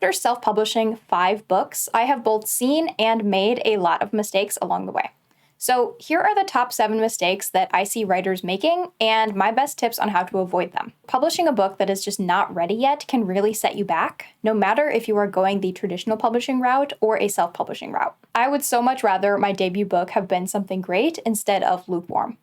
After self-publishing 5 books, I have both seen and made a lot of mistakes along the way. So here are the top 7 mistakes that I see writers making and my best tips on how to avoid them. Publishing a book that is just not ready yet can really set you back, no matter if you are going the traditional publishing route or a self-publishing route. I would so much rather my debut book have been something great instead of lukewarm.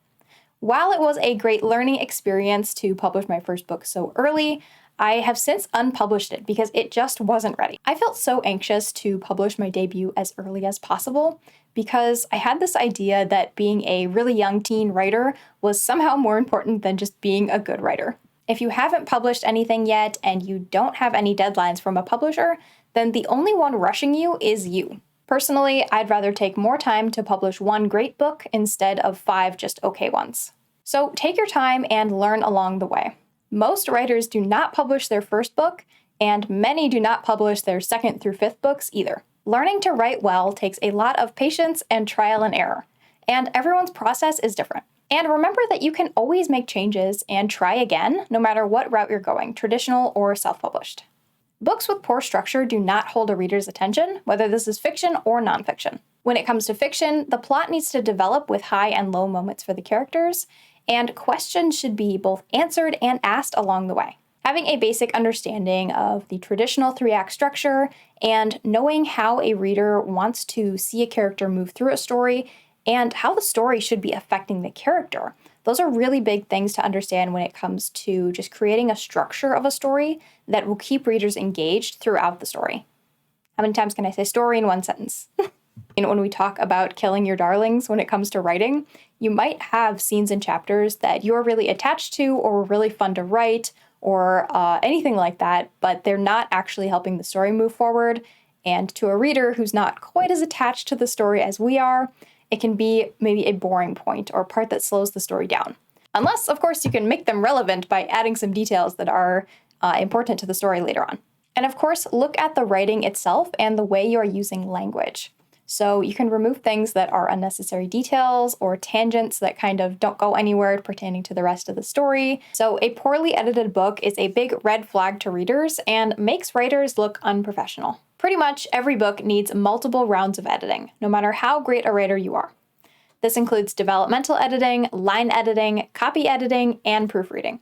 While it was a great learning experience to publish my first book so early, I have since unpublished it because it just wasn't ready. I felt so anxious to publish my debut as early as possible because I had this idea that being a really young teen writer was somehow more important than just being a good writer. If you haven't published anything yet and you don't have any deadlines from a publisher, then the only one rushing you is you. Personally, I'd rather take more time to publish 1 great book instead of 5 just okay ones. So take your time and learn along the way. Most writers do not publish their first book, and many do not publish their 2nd through 5th books either. Learning to write well takes a lot of patience and trial and error, and everyone's process is different. And remember that you can always make changes and try again, no matter what route you're going, traditional or self-published. Books with poor structure do not hold a reader's attention, whether this is fiction or nonfiction. When it comes to fiction, the plot needs to develop with high and low moments for the characters, and questions should be both answered and asked along the way. Having a basic understanding of the traditional 3-act structure and knowing how a reader wants to see a character move through a story and how the story should be affecting the character. Those are really big things to understand when it comes to just creating a structure of a story that will keep readers engaged throughout the story. How many times can I say story in one sentence? When we talk about killing your darlings when it comes to writing, you might have scenes and chapters that you're really attached to or were really fun to write or anything like that, but they're not actually helping the story move forward. And to a reader who's not quite as attached to the story as we are, it can be maybe a boring point or part that slows the story down. Unless, of course, you can make them relevant by adding some details that are important to the story later on. And of course, look at the writing itself and the way you're using language. So you can remove things that are unnecessary details or tangents that kind of don't go anywhere pertaining to the rest of the story. So a poorly edited book is a big red flag to readers and makes writers look unprofessional. Pretty much every book needs multiple rounds of editing, no matter how great a writer you are. This includes developmental editing, line editing, copy editing, and proofreading.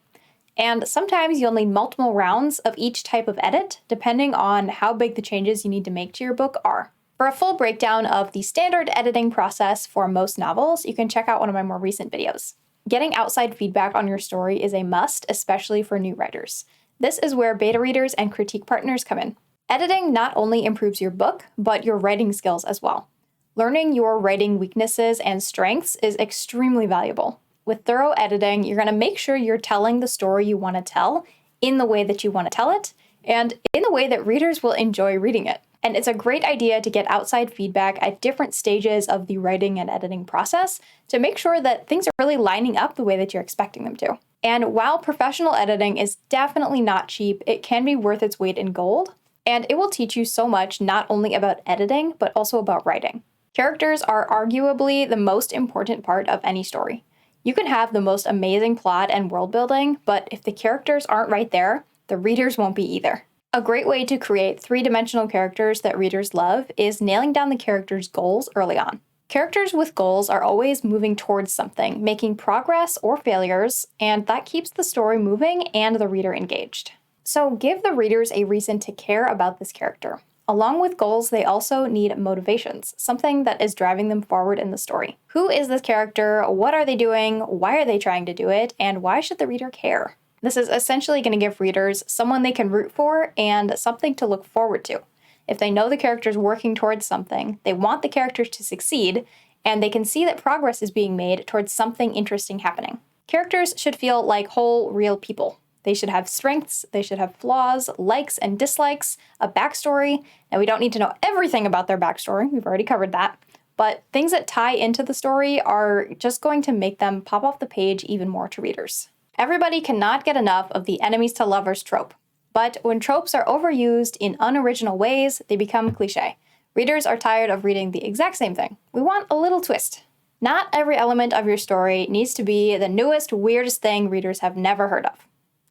And sometimes you'll need multiple rounds of each type of edit, depending on how big the changes you need to make to your book are. For a full breakdown of the standard editing process for most novels, you can check out one of my more recent videos. Getting outside feedback on your story is a must, especially for new writers. This is where beta readers and critique partners come in. Editing not only improves your book, but your writing skills as well. Learning your writing weaknesses and strengths is extremely valuable. With thorough editing, you're going to make sure you're telling the story you want to tell in the way that you want to tell it, and in the way that readers will enjoy reading it. And it's a great idea to get outside feedback at different stages of the writing and editing process to make sure that things are really lining up the way that you're expecting them to. And while professional editing is definitely not cheap, it can be worth its weight in gold, and it will teach you so much not only about editing, but also about writing. Characters are arguably the most important part of any story. You can have the most amazing plot and world building, but if the characters aren't right there, the readers won't be either. A great way to create 3-dimensional characters that readers love is nailing down the characters' goals early on. Characters with goals are always moving towards something, making progress or failures, and that keeps the story moving and the reader engaged. So give the readers a reason to care about this character. Along with goals, they also need motivations, something that is driving them forward in the story. Who is this character? What are they doing? Why are they trying to do it? And why should the reader care? This is essentially going to give readers someone they can root for and something to look forward to. If they know the character's working towards something, they want the characters to succeed, and they can see that progress is being made towards something interesting happening. Characters should feel like whole, real people. They should have strengths, they should have flaws, likes and dislikes, a backstory. Now, we don't need to know everything about their backstory, we've already covered that, but things that tie into the story are just going to make them pop off the page even more to readers. Everybody cannot get enough of the enemies to lovers trope, but when tropes are overused in unoriginal ways, they become cliché. Readers are tired of reading the exact same thing. We want a little twist. Not every element of your story needs to be the newest, weirdest thing readers have never heard of.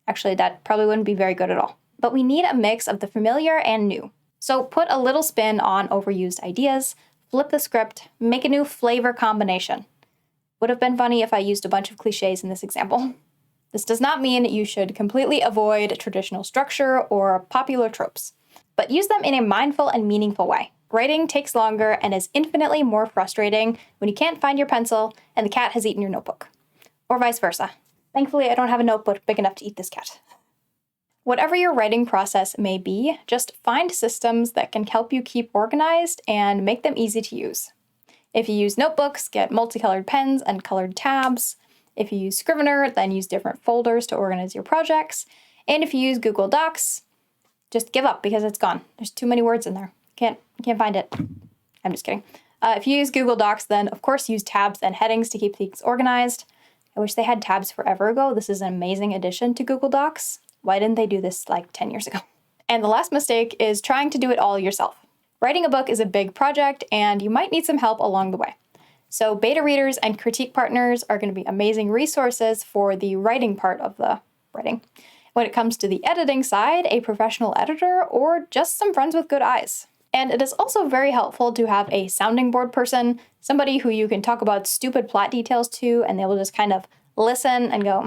Actually, that probably wouldn't be very good at all. But we need a mix of the familiar and new. So put a little spin on overused ideas, flip the script, make a new flavor combination. Would have been funny if I used a bunch of cliches in this example. This does not mean you should completely avoid traditional structure or popular tropes, but use them in a mindful and meaningful way. Writing takes longer and is infinitely more frustrating when you can't find your pencil and the cat has eaten your notebook. Or vice versa. Thankfully, I don't have a notebook big enough to eat this cat. Whatever your writing process may be, just find systems that can help you keep organized and make them easy to use. If you use notebooks, get multicolored pens and colored tabs. If you use Scrivener, then use different folders to organize your projects. And if you use Google Docs, just give up because it's gone. There's too many words in there. Can't find it. I'm just kidding. If you use Google Docs, then of course use tabs and headings to keep things organized. I wish they had tabs forever ago. This is an amazing addition to Google Docs. Why didn't they do this like 10 years ago? And the last mistake is trying to do it all yourself. Writing a book is a big project and you might need some help along the way. So beta readers and critique partners are going to be amazing resources for the writing part of the writing. When it comes to the editing side, a professional editor or just some friends with good eyes. And it is also very helpful to have a sounding board person, somebody who you can talk about stupid plot details to and they will just kind of listen and go,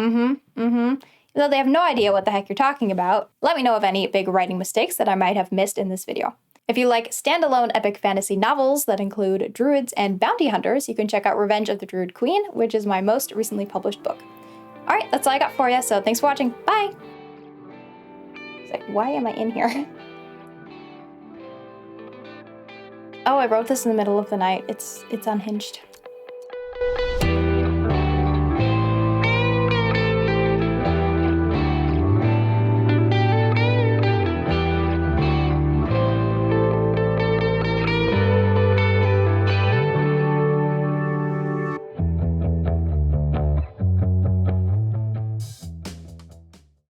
even though they have no idea what the heck you're talking about. Let me know of any big writing mistakes that I might have missed in this video. If you like standalone epic fantasy novels that include druids and bounty hunters, you can check out Revenge of the Druid Queen, which is my most recently published book. All right, that's all I got for you, so thanks for watching. Bye! It's like, why am I in here? Oh, I wrote this in the middle of the night. It's unhinged.